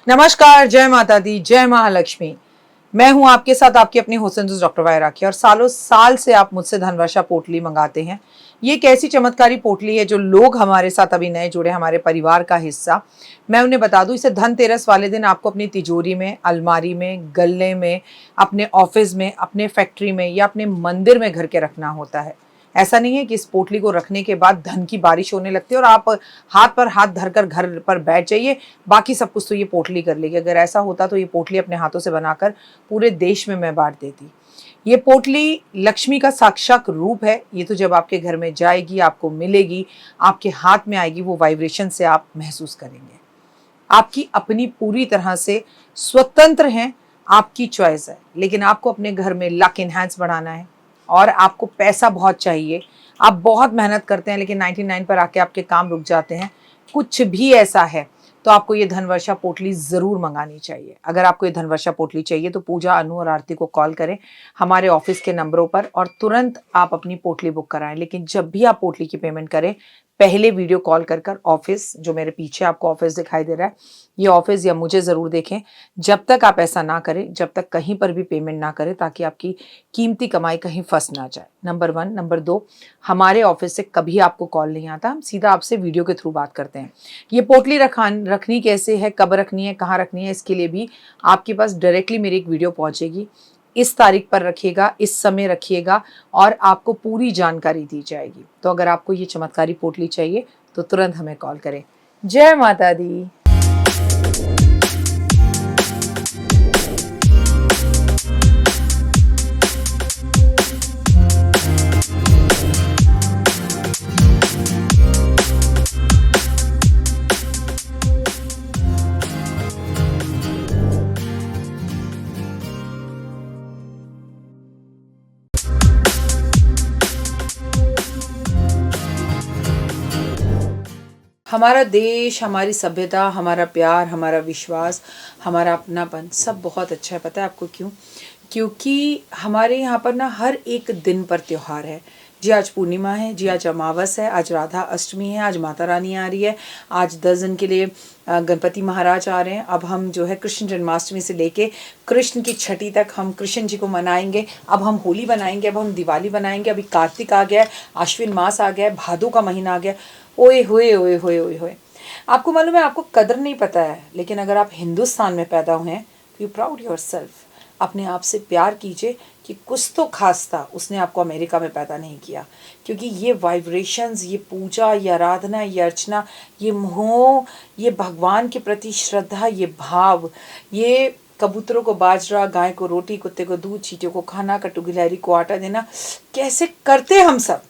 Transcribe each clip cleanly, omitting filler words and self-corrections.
नमस्कार, जय माता दी, जय महालक्ष्मी। मैं हूं आपके साथ आपकी अपनी हुसैन डॉक्टर वाय राखी और सालों साल से आप मुझसे धनवर्षा पोटली मंगाते हैं। ये एक ऐसी चमत्कारी पोटली है जो लोग हमारे साथ अभी नए जुड़े, हमारे परिवार का हिस्सा। मैं उन्हें बता दूं, इसे धनतेरस वाले दिन आपको अपनी तिजोरी में, अलमारी में, गल्ले में, अपने ऑफिस में, अपने फैक्ट्री में या अपने मंदिर में घर के रखना होता है। ऐसा नहीं है कि इस पोटली को रखने के बाद धन की बारिश होने लगती है और आप हाथ पर हाथ धरकर घर पर बैठ जाइए, बाकी सब कुछ तो ये पोटली कर लेगी। अगर ऐसा होता तो ये पोटली अपने हाथों से बनाकर पूरे देश में मैं बांट देती। ये पोटली लक्ष्मी का साक्षात रूप है। ये तो जब आपके घर में जाएगी, आपको मिलेगी, आपके हाथ में आएगी, वो वाइब्रेशन से आप महसूस करेंगे। आपकी अपनी पूरी तरह से स्वतंत्र हैं, आपकी चॉइस है। लेकिन आपको अपने घर में लक इनहैंस बढ़ाना है और आपको पैसा बहुत चाहिए। आप बहुत मेहनत करते हैं लेकिन 99 पर आके आपके काम रुक जाते हैं। कुछ भी ऐसा है तो आपको ये धनवर्षा पोटली ज़रूर मंगानी चाहिए। अगर आपको ये धनवर्षा पोटली चाहिए तो पूजा, अनु और आरती को कॉल करें हमारे ऑफिस के नंबरों पर और तुरंत आप अपनी पोटली बुक कराएं। लेकिन जब भी आप पोटली की पेमेंट करें, पहले वीडियो कॉल कर ऑफिस, जो मेरे पीछे आपको ऑफिस दिखाई दे रहा है, ये ऑफिस या मुझे ज़रूर देखें। जब तक आप ऐसा ना करें, जब तक कहीं पर भी पेमेंट ना करें, ताकि आपकी कीमती कमाई कहीं फंस ना जाए। नंबर 1। नंबर 2, हमारे ऑफिस से कभी आपको कॉल नहीं आता, हम सीधा आपसे वीडियो के थ्रू बात करते हैं। ये पोटली रखनी कैसे है, कब रखनी है, कहाँ रखनी है, इसके लिए भी आपके पास डायरेक्टली मेरी एक वीडियो पहुँचेगी। इस तारीख पर रखिएगा, इस समय रखिएगा और आपको पूरी जानकारी दी जाएगी। तो अगर आपको ये चमत्कारी पोटली चाहिए तो तुरंत हमें कॉल करें। जय माता दी। हमारा देश, हमारी सभ्यता, हमारा प्यार, हमारा विश्वास, हमारा अपनापन सब बहुत अच्छा है। पता है आपको क्यों? क्योंकि हमारे यहाँ पर ना हर एक दिन पर त्यौहार है। जी आज पूर्णिमा है, जी आज अमावस है, आज राधा अष्टमी है, आज माता रानी आ रही है, आज 10 दिन के लिए गणपति महाराज आ रहे हैं। अब हम जो है कृष्ण जन्माष्टमी से लेके कृष्ण की छठी तक हम कृष्ण जी को मनाएंगे। अब हम होली बनाएंगे, अब हम दिवाली बनाएंगे। अभी कार्तिक आ गया है, आश्विन मास आ गया है, भादों का महीना आ गया। ओए होए ओए होए ओए होए। आपको मालूम है, आपको कदर नहीं पता है, लेकिन अगर आप हिंदुस्तान में पैदा हुए हैं तो यू प्राउड योरसेल्फ। अपने आप से प्यार कीजिए कि कुछ तो खास था, उसने आपको अमेरिका में पैदा नहीं किया। क्योंकि ये वाइब्रेशंस, ये पूजा, ये आराधना, ये अर्चना, ये मोह, ये भगवान के प्रति श्रद्धा, ये भाव, ये कबूतरों को बाजरा, गाय को रोटी, कुत्ते को दूध, चींटियों को खाना, कट्टू गिलहरी को आटा देना, कैसे करते हम सब।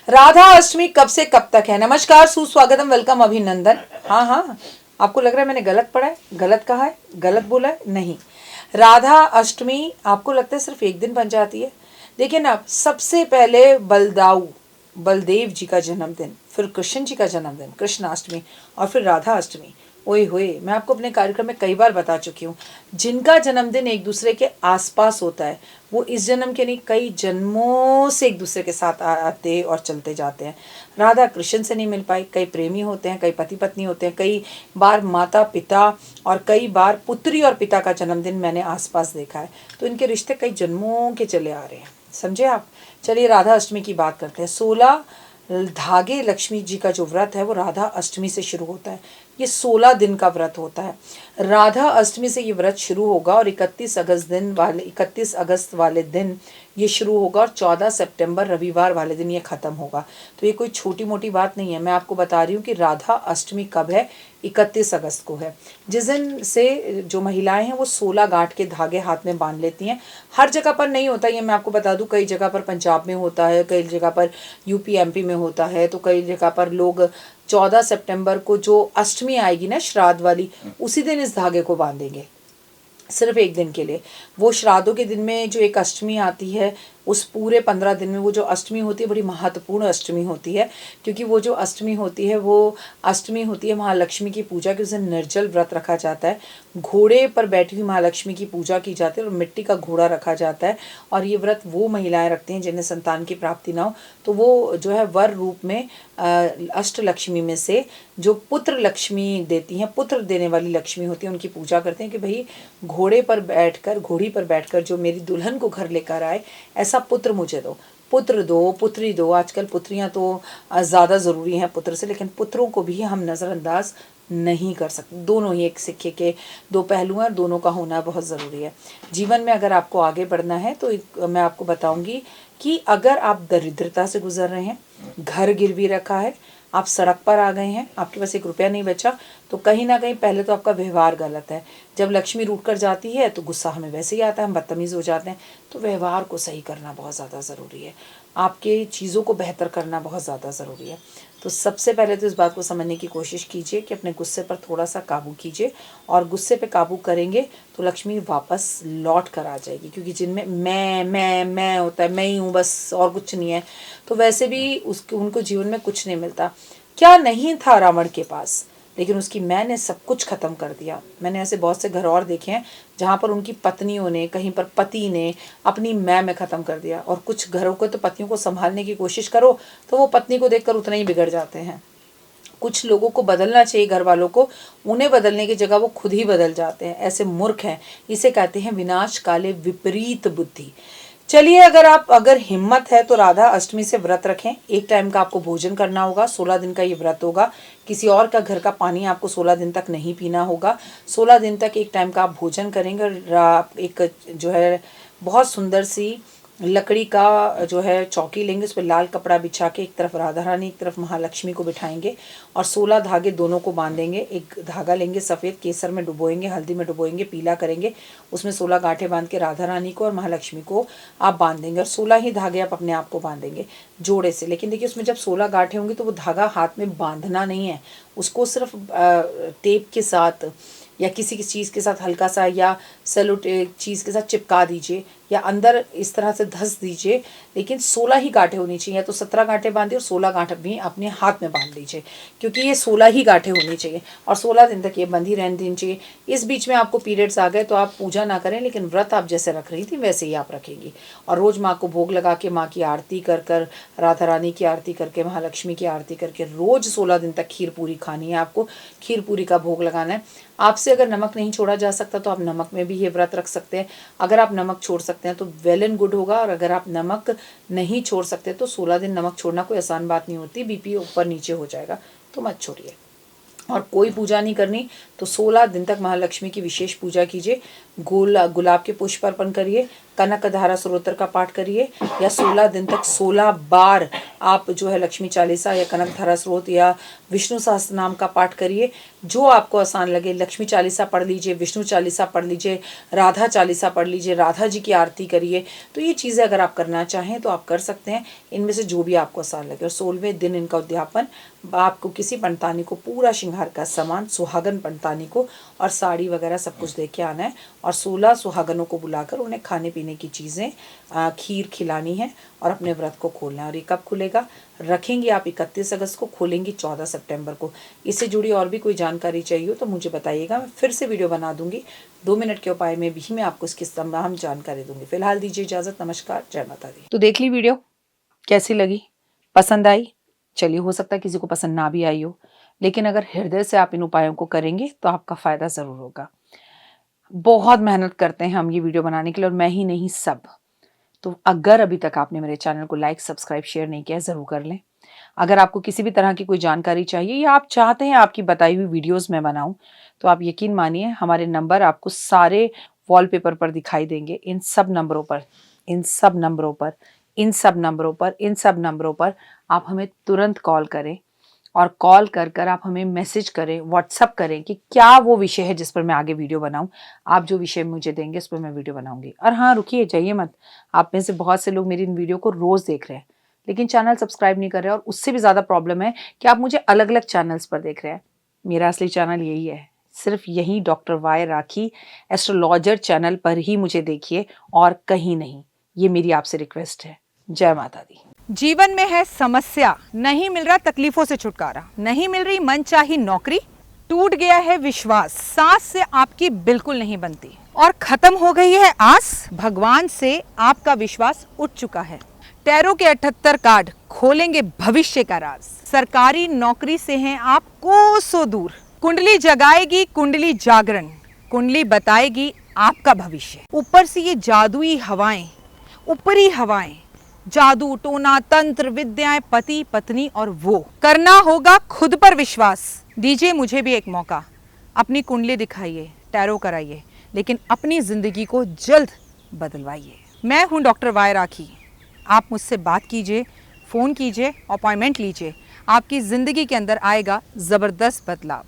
राधा अष्टमी कब से कब तक है? नमस्कार, सुस्वागतम, वेलकम, अभिनंदन। हाँ हाँ, आपको लग रहा है मैंने गलत पढ़ा है, गलत कहा है, गलत बोला है? नहीं, राधा अष्टमी आपको लगता है सिर्फ एक दिन बन जाती है। देखिए ना, सबसे पहले बलदेव जी का जन्मदिन, फिर कृष्ण जी का जन्मदिन कृष्णाष्टमी और फिर राधा अष्टमी। ओए होए, मैं आपको अपने कार्यक्रम में कई बार बता चुकी हूँ, जिनका जन्मदिन एक दूसरे के आसपास होता है वो इस जन्म के नहीं, कई जन्मों से एक दूसरे के साथ आते और चलते जाते हैं। राधा कृष्ण से नहीं मिल पाई, कई प्रेमी होते हैं, कई पति पत्नी होते हैं, कई बार माता पिता और कई बार पुत्री और पिता का जन्मदिन मैंने आसपास देखा है। तो इनके रिश्ते कई जन्मों के चले आ रहे हैं, समझे आप। चलिए राधा अष्टमी की बात करते हैं। 16 धागे लक्ष्मी जी का जो व्रत है वो राधा अष्टमी से शुरू होता है। ये 16 दिन का व्रत होता है। राधा अष्टमी से ये व्रत शुरू होगा और 31 अगस्त वाले दिन ये शुरू होगा और 14 सितंबर रविवार वाले दिन ये ख़त्म होगा। तो ये कोई छोटी मोटी बात नहीं है। मैं आपको बता रही हूँ कि राधा अष्टमी कब है, 31 अगस्त को है, जिस दिन से जो महिलाएं हैं वो 16 गांठ के धागे हाथ में बांध लेती हैं। हर जगह पर नहीं होता ये, मैं आपको बता दूं, कई जगह पर पंजाब में होता है, कई जगह पर यूपी एमपी में होता है, तो कई जगह पर लोग 14 सितंबर को जो अष्टमी आएगी ना श्राद्ध वाली, उसी दिन इस धागे को बांधेंगे, सिर्फ एक दिन के लिए। वो श्राद्धों के दिन में जो एक अष्टमी आती है उस पूरे 15 दिन में वो जो अष्टमी होती है बड़ी महत्वपूर्ण अष्टमी होती है, क्योंकि वो जो अष्टमी होती है वो अष्टमी होती है महालक्ष्मी की पूजा की। उस दिन निर्जल व्रत रखा जाता है, घोड़े पर बैठी हुई महालक्ष्मी की पूजा की जाती है और मिट्टी का घोड़ा रखा जाता है। और ये व्रत वो महिलाएं रखती हैं जिन्हें संतान की प्राप्ति ना हो, तो वो जो है वर रूप में अष्टलक्ष्मी में से जो पुत्र लक्ष्मी देती हैं, पुत्र देने वाली लक्ष्मी होती है, उनकी पूजा करते हैं कि भाई घोड़ी पर बैठकर जो मेरी दुल्हन को घर लेकर आए, ऐसा पुत्र मुझे दो, पुत्र दो, पुत्री दो। आजकल पुत्रियां तो ज़्यादा ज़रूरी हैं पुत्र से, लेकिन पुत्रों को भी हम नज़रअंदाज नहीं कर सकते। दोनों ही एक सिक्के के दो पहलू हैं और दोनों का होना बहुत ज़रूरी है। जीवन में अगर आपको आगे बढ़ना है तो मैं आपको बताऊंगी कि अगर आप दरिद्रता से गुजर रहे हैं, घर गिरवी रखा है, आप सड़क पर आ गए हैं, आपके पास 1 रुपया नहीं बचा, तो कहीं ना कहीं पहले तो आपका व्यवहार गलत है। जब लक्ष्मी रूठ कर जाती है तो गुस्सा हमें वैसे ही आता है, हम बदतमीज़ हो जाते हैं। तो व्यवहार को सही करना बहुत ज़्यादा ज़रूरी है, आपके चीज़ों को बेहतर करना बहुत ज़्यादा ज़रूरी है। तो सबसे पहले तो इस बात को समझने की कोशिश कीजिए कि अपने गुस्से पर थोड़ा सा काबू कीजिए, और गुस्से पे काबू करेंगे तो लक्ष्मी वापस लौट कर आ जाएगी। क्योंकि जिनमें मैं होता है, मैं ही हूँ बस और कुछ नहीं है, तो वैसे भी उनको जीवन में कुछ नहीं मिलता। क्या नहीं था रावण के पास, लेकिन उसकी मैं ने सब कुछ खत्म कर दिया। मैंने ऐसे बहुत से घर और देखे हैं जहाँ पर उनकी पत्नियों ने, कहीं पर पति ने अपनी मैं में ख़त्म कर दिया। और कुछ घरों को तो पत्नियों को संभालने की कोशिश करो तो वो पत्नी को देखकर उतना ही बिगड़ जाते हैं। कुछ लोगों को बदलना चाहिए, घर वालों को, उन्हें बदलने की जगह वो खुद ही बदल जाते हैं। ऐसे मूर्ख हैं, इसे कहते हैं विनाश काले विपरीत बुद्धि। चलिए, अगर हिम्मत है तो राधा अष्टमी से व्रत रखें। एक टाइम का आपको भोजन करना होगा, 16 दिन का ये व्रत होगा। किसी और का घर का पानी आपको 16 दिन तक नहीं पीना होगा। 16 दिन तक एक टाइम का आप भोजन करेंगे और एक जो है बहुत सुंदर सी लकड़ी का जो है चौकी लेंगे, उस पर लाल कपड़ा बिछा के एक तरफ राधा रानी एक तरफ महालक्ष्मी को बिठाएंगे और 16 धागे दोनों को बांधेंगे। एक धागा लेंगे सफ़ेद, केसर में डुबोएंगे, हल्दी में डुबोएंगे, पीला करेंगे, उसमें 16 गांठें बांध के राधा रानी को और महालक्ष्मी को आप बांध देंगे। और 16 ही धागे आप अपने आप को बांधेंगे जोड़े से। लेकिन देखिए, उसमें जब 16 गांठें होंगी तो वो धागा हाथ में बांधना नहीं है, उसको सिर्फ टेप के साथ या किसी चीज़ के साथ हल्का सा या सेलो चीज़ के साथ चिपका दीजिए या अंदर इस तरह से धस दीजिए। लेकिन 16 ही गांठें होनी चाहिए, या तो 17 गांठें बांधिए और 16 गांठें भी अपने हाथ में बांध लीजिए, क्योंकि ये 16 ही गांठें होनी चाहिए और 16 दिन तक ये बंधी रहने देनी चाहिए। इस बीच में आपको पीरियड्स आ गए तो आप पूजा ना करें, लेकिन व्रत आप जैसे रख रही थी वैसे ही आप रखेंगी। और रोज़ माँ को भोग लगा के, माँ की आरती कर कर, राधा रानी की आरती करके, महालक्ष्मी की आरती करके रोज़ 16 दिन तक खीर पूरी खानी है। आपको खीर पूरी का भोग लगाना है। आपसे अगर नमक नहीं छोड़ा जा सकता तो आप नमक में भी ये व्रत रख सकते हैं। अगर आप नमक छोड़ सकते हैं तो वेल एंड गुड होगा, और अगर आप नमक नहीं छोड़ सकते तो 16 दिन नमक छोड़ना कोई आसान बात नहीं होती, बीपी ऊपर नीचे हो जाएगा, तो मत छोड़िए। और कोई पूजा नहीं करनी तो 16 दिन तक महालक्ष्मी की विशेष पूजा कीजिए। गुलाब के पुष्प अर्पण करिए, कनक धारा स्तोत्र का पाठ करिए, या 16 दिन तक 16 बार आप जो है लक्ष्मी चालीसा या कनक धारा स्रोत या विष्णु सहस्त्र नाम का पाठ करिए, जो आपको आसान लगे। लक्ष्मी चालीसा पढ़ लीजिए, विष्णु चालीसा पढ़ लीजिए, राधा चालीसा पढ़ लीजिए, राधा जी की आरती करिए। तो ये चीज़ें अगर आप करना चाहें तो आप कर सकते हैं, इनमें से जो भी आपको आसान लगे। और 16वें दिन इनका उद्यापन आपको किसी पंडितानी को पूरा श्रृंगार का सामान, सुहागन पंडितानी को और साड़ी वगैरह सब कुछ दे के आना है, और 16 सुहागनों को बुलाकर उन्हें खाने पीने की चीज़ें, खीर खिलानी है और अपने व्रत को खोलना है। और ये कब खुलेगा? रखेंगे आप 31 अगस्त को, खोलेंगी 14 सितंबर को। इससे जुड़ी और भी कोई जानकारी चाहिए हो तो मुझे बताइएगा, मैं फिर से वीडियो बना दूंगी। 2 मिनट के उपाय में भी मैं आपको इसकी तमाम जानकारी दूंगी। फिलहाल दीजिए इजाज़त, नमस्कार, जय माता दी। तो देख ली वीडियो, कैसी लगी? पसंद आई? चलिए, हो सकता है किसी को पसंद ना भी आई हो, लेकिन अगर हृदय से आप इन उपायों को करेंगे तो आपका फ़ायदा ज़रूर होगा। बहुत मेहनत करते हैं हम ये वीडियो बनाने के लिए, और मैं ही नहीं, सब। तो अगर अभी तक आपने मेरे चैनल को लाइक, सब्सक्राइब, शेयर नहीं किया है, ज़रूर कर लें। अगर आपको किसी भी तरह की कोई जानकारी चाहिए या आप चाहते हैं आपकी बताई हुई वीडियोस मैं बनाऊं, तो आप यकीन मानिए हमारे नंबर आपको सारे वॉलपेपर पर दिखाई देंगे। इन सब नंबरों पर, इन सब नंबरों पर, इन सब नंबरों पर, इन सब नंबरों पर आप हमें तुरंत कॉल करें, और कॉल कर कर आप हमें मैसेज करें, व्हाट्सअप करें कि क्या वो विषय है जिस पर मैं आगे वीडियो बनाऊं। आप जो विषय मुझे देंगे उस पर मैं वीडियो बनाऊंगी। और हाँ, रुकिए, जाइए मत। आप में से बहुत से लोग मेरी इन वीडियो को रोज़ देख रहे हैं लेकिन चैनल सब्सक्राइब नहीं कर रहे हैं, और उससे भी ज़्यादा प्रॉब्लम है कि आप मुझे अलग अलग चैनल्स पर देख रहे हैं। मेरा असली चैनल यही है, सिर्फ यही डॉक्टर वाई राखी एस्ट्रोलॉजर चैनल पर ही मुझे देखिए और कहीं नहीं। ये मेरी आपसे रिक्वेस्ट है। जय माता दी। जीवन में है समस्या, नहीं मिल रहा तकलीफों से छुटकारा, नहीं मिल रही मनचाही नौकरी, टूट गया है विश्वास, सांस से आपकी बिल्कुल नहीं बनती और खत्म हो गई है आस, भगवान से आपका विश्वास उठ चुका है। टैरो के 78 कार्ड खोलेंगे भविष्य का राज। सरकारी नौकरी से हैं आप कोसों दूर, कुंडली जगाएगी कुंडली जागरण, कुंडली बताएगी आपका भविष्य। ऊपर से ये जादुई हवाएं, ऊपरी हवाएं, जादू टोना तंत्र विद्याएं, पति पत्नी और वो, करना होगा खुद पर विश्वास। दीजिए मुझे भी एक मौका, अपनी कुंडली दिखाइए, टैरो कराइए, लेकिन अपनी जिंदगी को जल्द बदलवाइए। मैं हूं डॉक्टर वाई राखी। आप मुझसे बात कीजिए, फ़ोन कीजिए, अपॉइंटमेंट लीजिए, आपकी ज़िंदगी के अंदर आएगा ज़बरदस्त बदलाव।